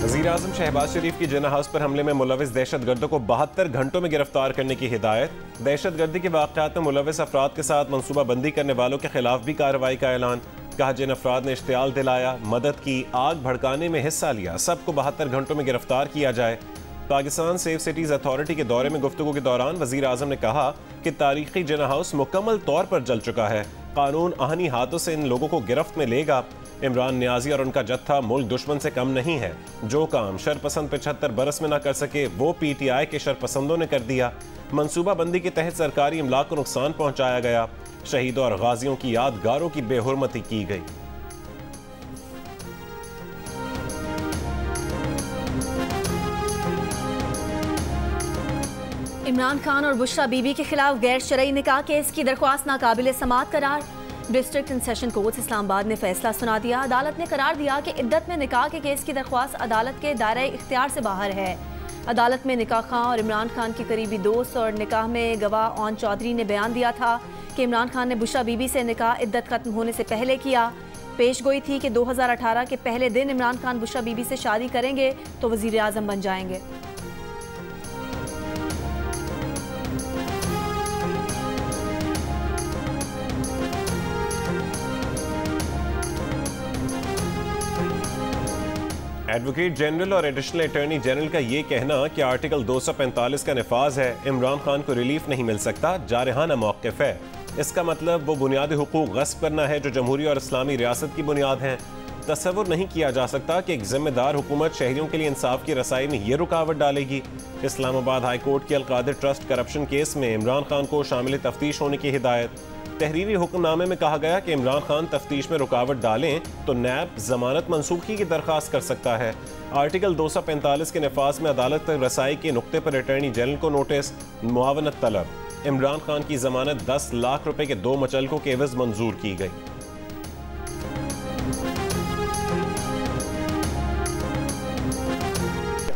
वज़ीर आज़म शहबाज शरीफ की जिन्ना हाउस पर हमले में मुलविस दहशतगर्दों को 72 घंटों में गिरफ्तार करने की हिदायत। दहशतगर्दी के वाक़यात में मुलविस अफराद के साथ मनसूबा बंदी करने वालों के खिलाफ भी कार्रवाई का ऐलान। कहा जिन अफराद ने इश्तियाल दिलाया, मदद की, आग भड़काने में हिस्सा लिया, सबको 72 घंटों में गिरफ्तार किया जाए। पाकिस्तान सेफ सिटीज़ अथॉरिटी के दौरे में गुफ्तगू के दौरान वज़ीर आज़म ने कहा कि तारीखी जिन्ना हाउस मुकम्मल तौर पर जल चुका है। कानून आहनी हाथों से इन लोगों को गिरफ्त में लेगा। इमरान नियाजी और उनका जत्था मुल्क दुश्मन से कम नहीं है। जो काम शरपसंद 75 बरस में ना कर सके वो PTI के शरपसंदों ने कर दिया। मनसूबा बंदी के तहत सरकारी इमलाक को नुकसान पहुंचाया गया। शहीदों और गाजियों की यादगारों की बेहुरमती की गई। इमरान खान और बुशरा बीबी के खिलाफ गैर शरई निकाह केस की दरख्वास्त नाकाबिल समाअत करार। District and session court Islamabad ने फैसला सुना दिया। अदालत ने करार दिया कि इद्दत में निकाह के केस की दरख्वास्त अदालत के दायरे इख्तियार से बाहर है। अदालत में निकाह खां और इमरान खान के करीबी दोस्त और निकाह में गवाह ओन चौधरी ने बयान दिया था कि इमरान खान ने बुशरा बीबी से निकाह इद्दत खत्म होने से पहले किया। पेश गोई थी कि 2018 के पहले दिन इमरान खान बुशरा बीबी से शादी करेंगे तो वज़ीर आज़म बन जाएंगे। एडवोकेट जनरल और एडिशनल अटॉर्नी जनरल का ये कहना कि आर्टिकल 245 का नफाज है, इमरान खान को रिलीफ नहीं मिल सकता, जारहाना मौक़िफ़ है। इसका मतलब वो बुनियादी हुकूक गस्ब करना है जो जमहूरी और इस्लामी रियासत की बुनियाद हैं। तस्वुर नहीं किया जा सकता कि एक जिम्मेदार हुकूमत शहरियों के लिए इंसाफ की रसाई में ये रुकावट डालेगी। इस्लामाबाद हाई कोर्ट के अलकादिर ट्रस्ट करप्शन केस में इमरान खान को शामिल तफ्तीश होने की हिदायत। तहरीरी हुक्मनामे में कहा गया कि इमरान खान तफ्तीश में रुकावट डालें तो नैब जमानत मनसूखी की दरख्वास्त कर सकता है। आर्टिकल 245 के नफाज में अदालत तक रसाई के नुक्ते पर अटॉर्नी जनरल को नोटिस, मुआवनत तलब। इमरान खान की जमानत 10 लाख रुपए के 2 मुचलकों के एवज मंजूर की गई।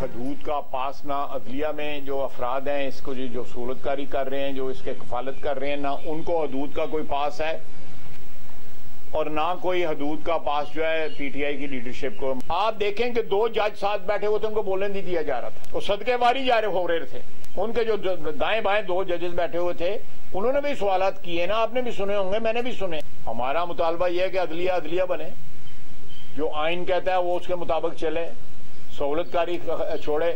हदूद का पासना अदलिया में जो अफराद हैं इसको जो सहूलतकारी कर रहे हैं, जो इसके कफालत कर रहे हैं, ना उनको हदूद का कोई पास है और ना कोई हदूद का पास जो है PTI की लीडरशिप को। आप देखें कि 2 जज साथ बैठे हुए थे, उनको बोलने नहीं दिया जा रहा था, वो सदके वारी जा रहे हो रहे थे। उनके जो दाएं बाएं 2 जजेस बैठे हुए थे उन्होंने भी सवालात किए ना, आपने भी सुने होंगे, मैंने भी सुने। हमारा मुतालबा यह है कि अदलिया बने, जो आइन कहता है वो उसके मुताबिक चले, सहूलतकारी छोड़े।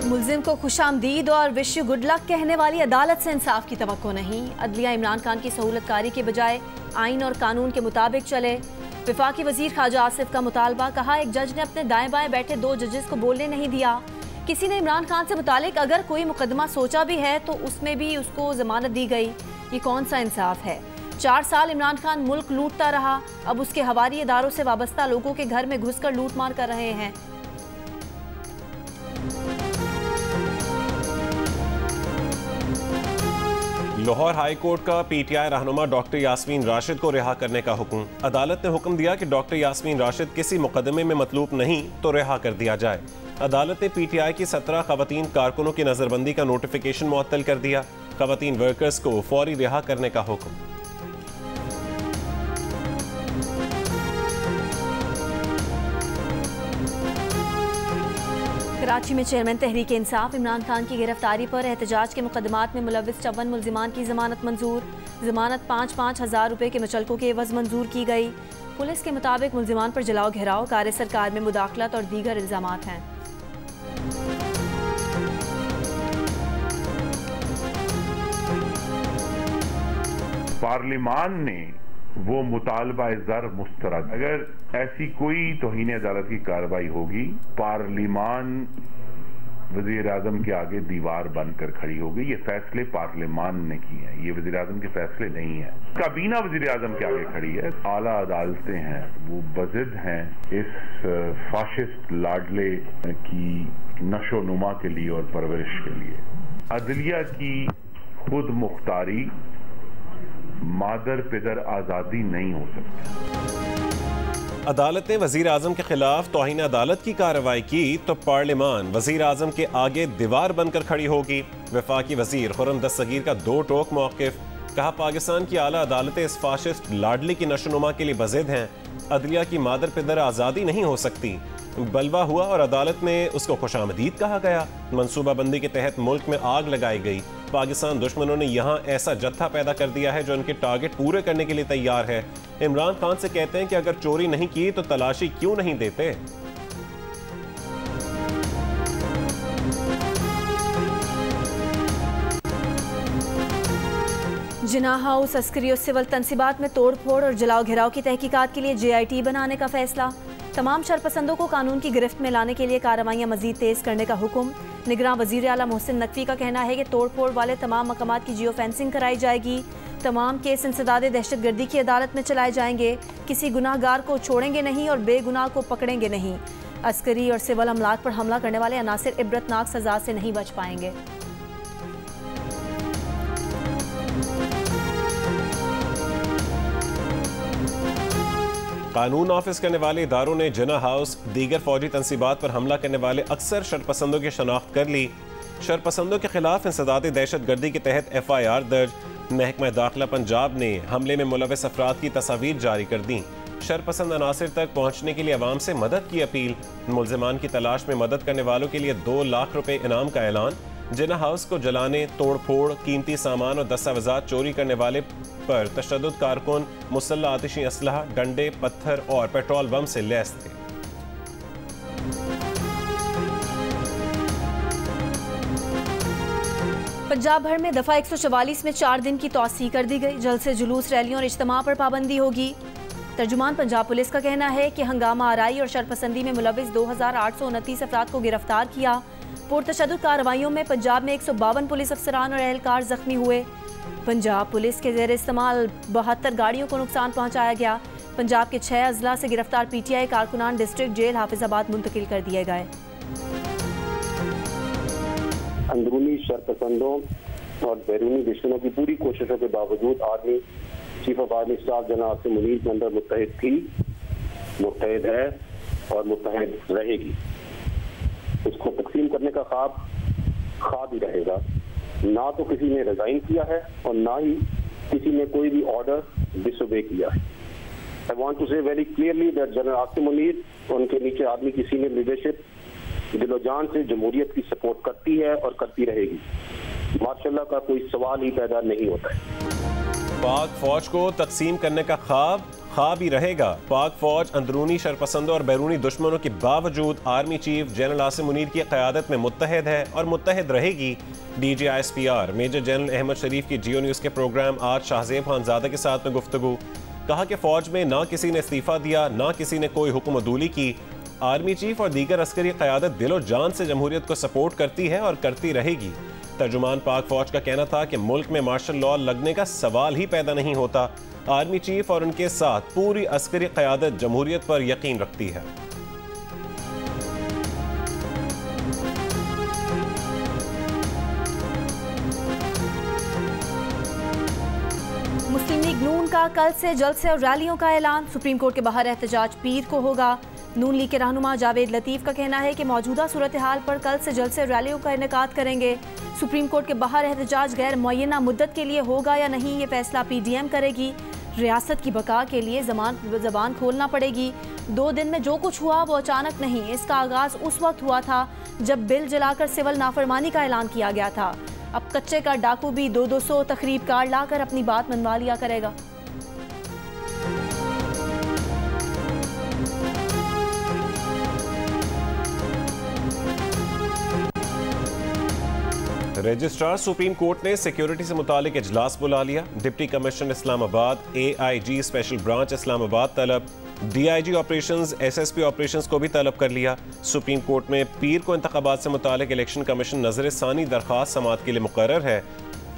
मुल्जिम को खुशामदीद और विश यू गुड लक कहने वाली अदालत से इंसाफ की तवक्को नहीं। अदलिया इमरान खान की सहूलतकारी के बजाय आइन और कानून के मुताबिक चले। वफाकी वजीर ख्वाजा आसिफ का मुतालबा, कहा एक जज ने अपने दाएं बाएं बैठे 2 जजेस को बोलने नहीं दिया। किसी ने इमरान खान से मुतालिक अगर कोई मुकदमा सोचा भी है तो उसमें भी उसको जमानत दी गई। ये कौन सा इंसाफ है? 4 साल इमरान खान मुल्क लूटता रहा, अब उसके हवारी इदारों से वाबस्ता लोगों के घर में घुसकर लूट मार कर रहे हैं। लाहौर हाई कोर्ट का PTI रहनुमा डॉक्टर यास्मीन राशिद को रिहा करने का हुक्म। अदालत ने हुक्म दिया कि डॉक्टर यास्मीन राशिद किसी मुकदमे में मतलूब नहीं तो रिहा कर दिया जाए। अदालत ने PTI की 17 खवातीन कारकुनों की नजरबंदी का नोटिफिकेशन मुअत्तल कर दिया। खवातीन वर्कर्स को फौरी रिहा करने का हुक्म। कराची में चेयरमैन तहरीक इंसाफ इमरान खान की गिरफ्तारी पर एहतजाज के मुकदमात में मुलविस 54 मुल्जिमान की जमानत मंजूर। जमानत 5-5 हज़ार रुपए के मुचलकों के एवज मंजूर की गई। पुलिस के मुताबिक मुल्जिमान पर जलाओ घेराव, कार्य सरकार में मुदाखलत और दीगर इल्जामात हैं। पार्लिमान ने वो मुतालबा ज़र मुस्तरद, अगर ऐसी कोई तौहीन अदालत की कार्रवाई होगी, पार्लिमान वज़ीर आज़म के आगे दीवार बनकर खड़ी होगी। ये फैसले पार्लिमान ने किए हैं, ये वज़ीर आज़म के फैसले नहीं है। काबीना वज़ीर आज़म के आगे खड़ी है। आला अदालतें हैं वो बज़िद हैं इस फाशिस्ट लाडले की नशो नुमा के लिए और परवरिश के लिए। अदलिया की खुद मुख्तारी मादर पिदर आज़ादी नहीं हो सकती। अदालत ने वज़ीर आज़म के खिलाफ तौहीन अदालत की कार्रवाई की तो पार्लिमान वज़ीर आज़म के आगे दीवार बनकर खड़ी होगी। वफाकी वज़ीर खुर्रम दस्तगीर का 2 टोक मौक़िफ़। कहा पाकिस्तान की आला अदालतें इस फाशिस्ट लाडली की नशोनुमा के लिए बज़िद हैं। अदलिया की मादर पिदर आज़ादी नहीं हो सकती। बलवा हुआ और अदालत में उसको खुशामदीद कहा गया। मनसूबाबंदी के तहत मुल्क में आग लगाई गई। पाकिस्तान दुश्मनों ने यहाँ ऐसा जत्था पैदा कर दिया है जो उनके टारगेट पूरे करने के लिए तैयार है। इमरान खान से कहते हैं कि अगर चोरी नहीं की तो तलाशी क्यों नहीं देते। जिना हाउस अस्करी और सिविल तनसीबात में तोड़ फोड़ और जलाओ घिराव की तहकीकात के लिए JIT बनाने का फैसला। तमाम शरपसंदों को कानून की गिरफ्त में लाने के लिए कार्रवाइयाँ मजीद तेज करने का हुक्म। निगरान वजीर आला मोहसिन नकवी का कहना है कि तोड़ फोड़ वाले तमाम मकामात की जियो फेंसिंग कराई जाएगी। तमाम केस इंसदाद दहशतगर्दी की अदालत में चलाए जाएंगे। किसी गुनाहगार को छोड़ेंगे नहीं और बेगुनाह को पकड़ेंगे नहीं। अस्करी और सिविल अमलाक पर हमला करने वाले अनासिर इबरतनाक सजा से नहीं बच पाएंगे। कानून ऑफिस करने वाले इदारों ने जिना हाउस दीगर फौजी तनसीबात पर हमला करने वाले अक्सर शरपसंदों की शनाख्त कर ली। शरपसंदों के खिलाफ इंसदादी दहशतगर्दी के तहत FIR दर्ज। महकमा दाखिला पंजाब ने हमले में मुलविस अफराद की तस्वीर जारी कर दी। शरपसंद अनासिर तक पहुँचने के लिए अवाम से मदद की अपील। मुलजिमान की तलाश में मदद करने वालों के लिए 2 लाख रुपए इनाम का ऐलान। जिना हाउस को जलाने, तोड़ फोड़, कीमती सामान और दस्तावेजात चोरी करने वाले पर तशद्दुद कारकुन मुसल्लह आतिशी असलहा, डंडे, पत्थर और पेट्रोल बम से लैस थे। पंजाब भर में दफा 144 में 4 दिन की तौसी कर दी गई। जल्द से जुलूस, रैलियों और इज्तिमा पर पाबंदी होगी। तर्जुमान पंजाब पुलिस का कहना है कि हंगामा आराई और शरपसंदी में मुलविस 2829 अफराद को गिरफ्तार किया। पुरतशद्दुद कार्रवाइयों में पंजाब में 152 पुलिस अफसरान और एहलकार जख्मी हुए। पंजाब पुलिस के ज़ेर इस्तेमाल 72 गाड़ियों को नुकसान पहुंचाया गया। पंजाब के 6 अजला से गिरफ्तार PTI कारकुनान डिस्ट्रिक्ट जेल हाफिजाबाद मुंतकिल कर दिए गए। अंदरूनी शरपसंदों और बैरूनी दुश्मनों की पूरी कोशिशों के बावजूद army chief of army staff जनाब आसिम मुनीर के अंदर मुत्तहिद थी, मुत्तहिद है और मुत्तहिद रहेगी। उसको तकसीम करने का ख्वाब ही रहेगा। ना तो किसी ने रिजाइन किया है और ना ही किसी ने कोई भी ऑर्डर डिसोबे किया है। आई वांट टू से very clearly that general Asim Munir और उनके नीचे आर्मी की सीनियर लीडरशिप दिलो जान से जमहूरियत की सपोर्ट करती है और करती रहेगी। मार्शल्लाह का कोई सवाल ही पैदा नहीं होता है। पाक फौज को तकसीम करने का ख्वाब ही रहेगा। पाक फौज अंदरूनी शरपसंदों और बैरूनी दुश्मनों के बावजूद army chief general Asim Munir की क़यादत में मुत्तहिद है और मुत्तहिद रहेगी। DG ISPR major general Ahmed Sharif की जियो न्यूज़ के प्रोग्राम आज शाहजेब खानजादा के साथ में गुफ्तगू। कहा कि फौज में ना किसी ने इस्तीफ़ा दिया, ना किसी ने कोई हुक्म अदूली की। आर्मी चीफ और दीगर अस्करी क़यादत दिलो जान से जमहूरियत को सपोर्ट करती है और करती रहेगी। तर्जुमान पाक फौज का कहना था कि मुल्क में मार्शल लॉ लगने का सवाल ही पैदा नहीं होता। आर्मी चीफ और उनके साथ पूरी अस्करी क़यादत जमहूरियत पर यकीन रखती है। मुस्लिम लीग नून का कल से जलसे और रैलियों का ऐलान। सुप्रीम कोर्ट के बाहर एहतजाज पीर को होगा। नून लीग के रहनुमा जावेद लतीफ़ का कहना है कि मौजूदा सूरत हाल पर कल से जलसे रैलियों का इनेकाद करेंगे। सुप्रीम कोर्ट के बाहर एहतजाज गैर मुअय्यना मुद्दत के लिए होगा या नहीं, ये फैसला PDM करेगी। रियासत की बका के लिए ज़बान खोलना पड़ेगी। 2 दिन में जो कुछ हुआ वो अचानक नहीं, इसका आगाज़ उस वक्त हुआ था जब बिल जलाकर सिविल नाफरमानी का ऐलान किया गया था। अब कच्चे का डाकू भी 200 तकरीब कार्ड लाकर अपनी बात मनवा लिया करेगा। रजिस्ट्रार सुप्रीम कोर्ट ने सिक्योरिटी से मुतालिक इजलास बुला लिया। Deputy commissioner Islamabad, AIG special branch Islamabad तलब, DIG ऑपरेशंस, SSP ऑपरेशंस को भी तलब कर लिया। सुप्रीम कोर्ट में पीर को इंतखाबात से मुतालिक इलेक्शन कमीशन नजर सानी दरख्वास्त समाअत के लिए मुकर्रर है।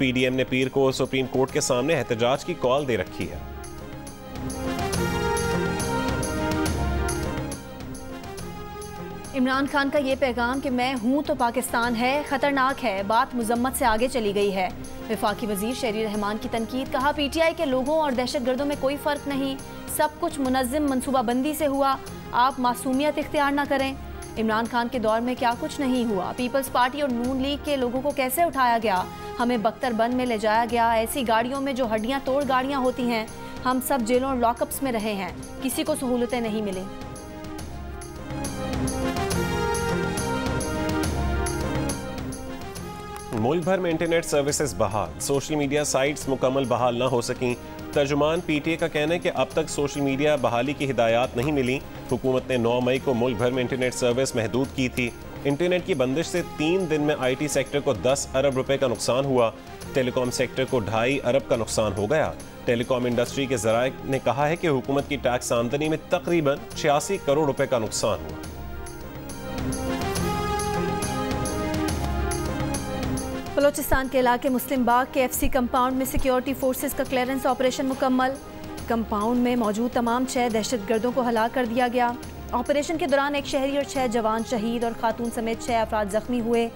PDM ने पीर को सुप्रीम कोर्ट के सामने एहतजाज की कॉल दे रखी है। इमरान खान का ये पैगाम कि मैं हूँ तो पाकिस्तान है खतरनाक है, बात मुजम्मत से आगे चली गई है। वफाकी वजीर शेरी रहमान की तनकीद। कहा PTI के लोगों और दहशतगर्दों में कोई फ़र्क नहीं, सब कुछ मुनज़्ज़म मनसूबाबंदी से हुआ, आप मासूमियत इख्तियार ना करें। इमरान खान के दौर में क्या कुछ नहीं हुआ, पीपल्स पार्टी और नून लीग के लोगों को कैसे उठाया गया, हमें बख्तरबंद में ले जाया गया, ऐसी गाड़ियों में जो हड्डियां तोड़ गाड़ियां होती हैं। हम सब जेलों और लॉकअप्स में रहे हैं, किसी को सहूलतें नहीं मिली। मुल्क भर में इंटरनेट सर्विसेज बहाल, सोशल मीडिया साइट्स मुकम्मल बहाल ना हो सकीं। तर्जुमान पीटीए का कहना है कि अब तक सोशल मीडिया बहाली की हिदायत नहीं मिली। हुकूमत ने 9 मई को मुल्क भर में इंटरनेट सर्विस महदूद की थी। इंटरनेट की बंदिश से 3 दिन में IT सेक्टर को 10 अरब रुपए का नुकसान हुआ। टेलीकॉम सेक्टर को 2.5 अरब का नुकसान हो गया। टेलीकॉम इंडस्ट्री के ज़राए ने कहा है कि हुकूमत की टैक्स आमदनी में तकरीबन 86 करोड़ रुपए का नुकसान हुआ। बलोचिस्तान के इलाके मुस्लिम बाग के FC कंपाउंड में सिक्योरिटी फोर्सेस का क्लियरेंस ऑपरेशन मुकम्मल। कंपाउंड में मौजूद तमाम 6 दहशतगर्दों को हलाक कर दिया गया। ऑपरेशन के दौरान 1 शहरी और 6 जवान शहीद और खातून समेत 6 अफराद जख्मी हुए।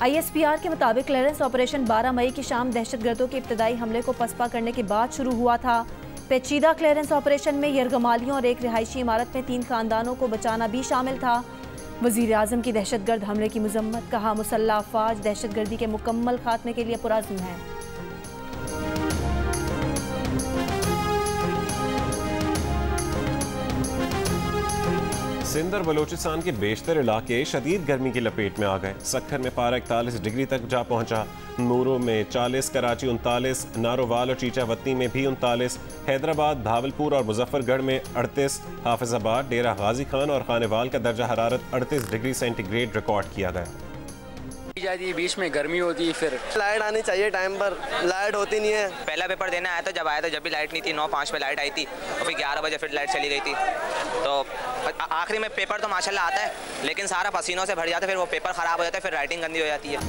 ISPR के मुताबिक क्लियरेंस ऑपरेशन 12 मई की शाम दहशतगर्दों के इब्तदाई हमले को पसपा करने के बाद शुरू हुआ था। पेचीदा क्लियरेंस ऑपरेशन में यरगमालियों और एक रिहायशी इमारत में 3 खानदानों को बचाना भी शामिल था। वज़ीर आज़म की दहशतगर्द हमले की मजम्मत, कहा मुसल्लह अफवाज दहशतगर्दी के मुकम्मल खात्मे के लिए पुरअज़्म है। सिंध और बलोचिस्तान के बेशतर इलाके शदीद गर्मी की लपेट में आ गए। सक्खर में पारा 41 डिग्री तक जा पहुंचा। नूरों में 40, कराची 39, नारोवाल और चीचावतनी में भी 39, हैदराबाद, भावलपुर और मुजफ्फरगढ़ में 38, हाफिजाबाद, डेरा गाजी खान और खानेवाल का दर्जा हरारत 38 डिग्री सेंटीग्रेड रिकॉर्ड किया गया। जाती है, बीच में गर्मी होती है, फिर लाइट आनी चाहिए टाइम पर, लाइट होती नहीं है। पहला पेपर देने आया था, जब भी लाइट नहीं थी, 9:05 पे लाइट आई थी और फिर 11 बजे फिर लाइट चली गई थी। तो आखिरी में पेपर तो माशाल्लाह आता है, लेकिन सारा पसीनों से भर जाता है, फिर वो पेपर ख़राब हो जाता है, फिर राइटिंग गंदी हो जाती है।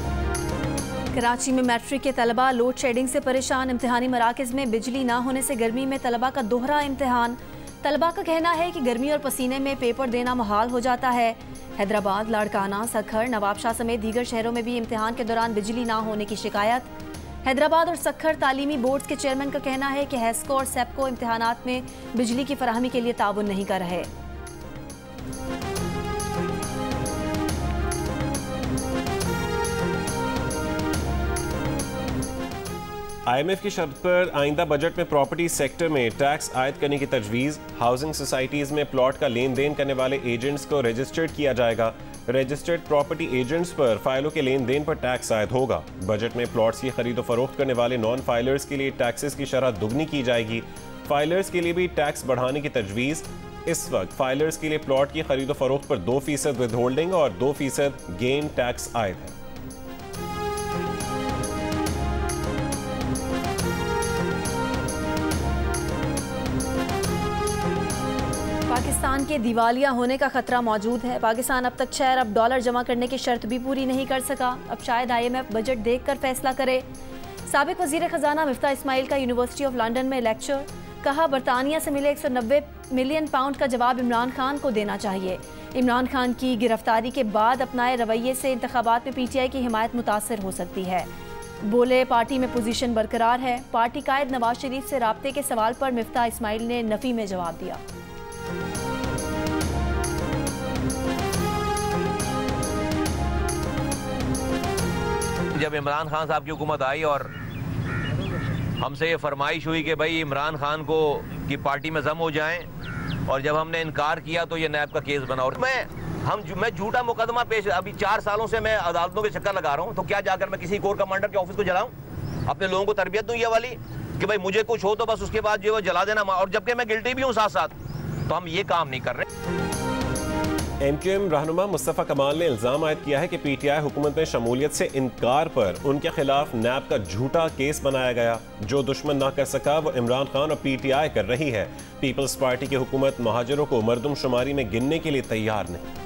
कराची में मैट्रिक के तलबा लोड शेडिंग से परेशान। इम्तिहानी मराकज़ में बिजली ना होने से गर्मी में तलबा का दोहरा इम्तिहान। तलबा का कहना है कि गर्मी और पसीने में पेपर देना मुहाल हो जाता है। हैदराबाद, लाड़काना, सखर, नवाबशाह समेत दीगर शहरों में भी इम्तिहान के दौरान बिजली ना होने की शिकायत। हैदराबाद और सखर तालीमी बोर्ड्स के चेयरमैन का कहना है कि हैस्को और सेप्को इम्तिहानात में बिजली की फराहमी के लिए ताउन नहीं कर रहे। IMF की शर्त पर आइंदा बजट में प्रॉपर्टी सेक्टर में टैक्स आयद करने की तजवीज़। हाउसिंग सोसाइटीज़ में प्लॉट का लेन देन करने वाले एजेंट्स को रजिस्टर्ड किया जाएगा। रजिस्टर्ड प्रॉपर्टी एजेंट्स पर फाइलों के लेन देन पर टैक्स आयद होगा। बजट में प्लॉट्स की खरीदो फरोख्त करने वाले नॉन फाइलर्स के लिए टैक्सेस की शरह दुगनी की जाएगी। फाइलर्स के लिए भी टैक्स बढ़ाने की तजवीज़। इस वक्त फाइलर्स के लिए प्लॉट की खरीदो फरोख्त पर 2% विद होल्डिंग और 2% गेन टैक्स आयद है। पाकिस्तान के दिवालिया होने का खतरा मौजूद है। पाकिस्तान अब तक 6 अरब डॉलर जमा करने की शर्त भी पूरी नहीं कर सका। अब शायद IMF बजट देखकर फैसला करे। साबिक वजीर खजाना मिफ्ता इस्माइल का यूनिवर्सिटी ऑफ लंदन में लेक्चर, कहा बरतानिया से मिले 190 मिलियन पाउंड का जवाब इमरान खान को देना चाहिए। इमरान खान की गिरफ्तारी के बाद अपनाए रवैये से इंतखाबात में PTI की हिमायत मुतासर हो सकती है। बोले पार्टी में पोजीशन बरकरार है। पार्टी कायद नवाज शरीफ से राब्ते के सवाल पर मिफ्ता इस्माइल ने नफी में जवाब दिया। जब इमरान खान साहब की हुकूमत आई और हमसे ये फरमाइश हुई कि भाई इमरान खान को की पार्टी में जम हो जाएं, और जब हमने इनकार किया तो ये नैब का केस बना। और मैं झूठा मुकदमा पेश, अभी 4 सालों से मैं अदालतों के चक्कर लगा रहा हूँ, तो क्या जाकर मैं किसी कोर कमांडर के ऑफिस को जलाऊं? अपने लोगों को तरबियत दूं ये वाली कि भाई मुझे कुछ हो तो बस उसके बाद जो है जला देना, और जबकि मैं गिल्टी भी हूँ साथ साथ। तो हम ये काम नहीं कर रहे। MQM रहनुमा मुस्तफ़ा कमाल ने इल्ज़ाम आयद किया है कि PTI हुकूमत में शमूलियत से इनकार पर उनके खिलाफ नैब का झूठा केस बनाया गया। जो दुश्मन ना कर सका वो इमरान खान और PTI कर रही है। पीपल्स पार्टी की हुकूमत महाजरों को मरदमशुमारी में गिनने के लिए तैयार नहीं।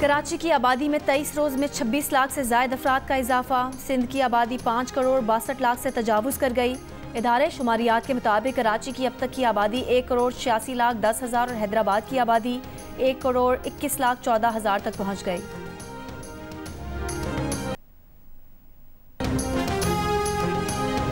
कराची की आबादी में 23 रोज में 26 लाख से ज्यादा अफराद का इजाफा। सिंध की आबादी 5 करोड़ 62 लाख से तजावुज कर गई। इदारे शुमारियात के मुताबिक कराची की अब तक की आबादी 1 करोड़ 86 लाख 10 हज़ार और हैदराबाद की आबादी 1 करोड़ 21 लाख 14 हज़ार तक पहुँच गई।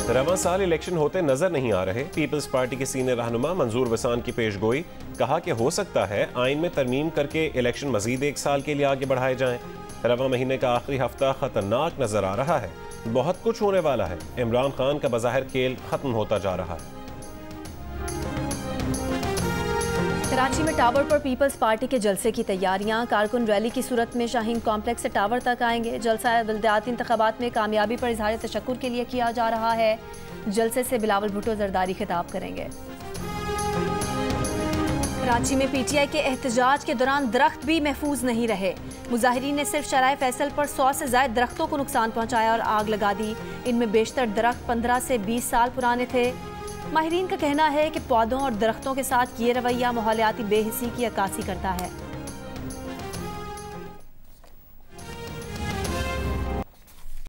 रवां साल इलेक्शन होते नजर नहीं आ रहे। पीपल्स पार्टी के सीनियर रहनुमा मंजूर वसान की पेशगोई, कहा कि हो सकता है आइन में तरमीम करके इलेक्शन मजीद 1 साल के लिए आगे बढ़ाए जाएं। रवां महीने का आखिरी हफ्ता खतरनाक नजर आ रहा है, बहुत कुछ होने वाला है। इमरान खान का बज़ाहिर खेल खत्म होता जा रहा है। कराची में टावर पर पीपल्स पार्टी के जलसे की तैयारियां। कारकुन रैली की सूरत में शाहीन कॉम्प्लेक्स से टावर तक आएंगे। जलसा बल्दियाती इंतखाबात में कामयाबी पर इजहार तशक्कुर के लिए किया जा रहा है। जलसे से बिलावल भुट्टो जरदारी खिताब करेंगे। कराची में पीटीआई के एहतजाज के दौरान दरख्त भी महफूज नहीं रहे। मुजाहिरीन ने सिर्फ शराय फैसल पर 100 से ज्यादा दरख्तों को नुकसान पहुंचाया और आग लगा दी। इनमें बेशतर दरख्त 15 से 20 साल पुराने थे। माहिरीन का कहना है कि पौधों और दरख्तों के साथ ये रवैया माहौलियाती बेहिसी की अक्कासी करता है।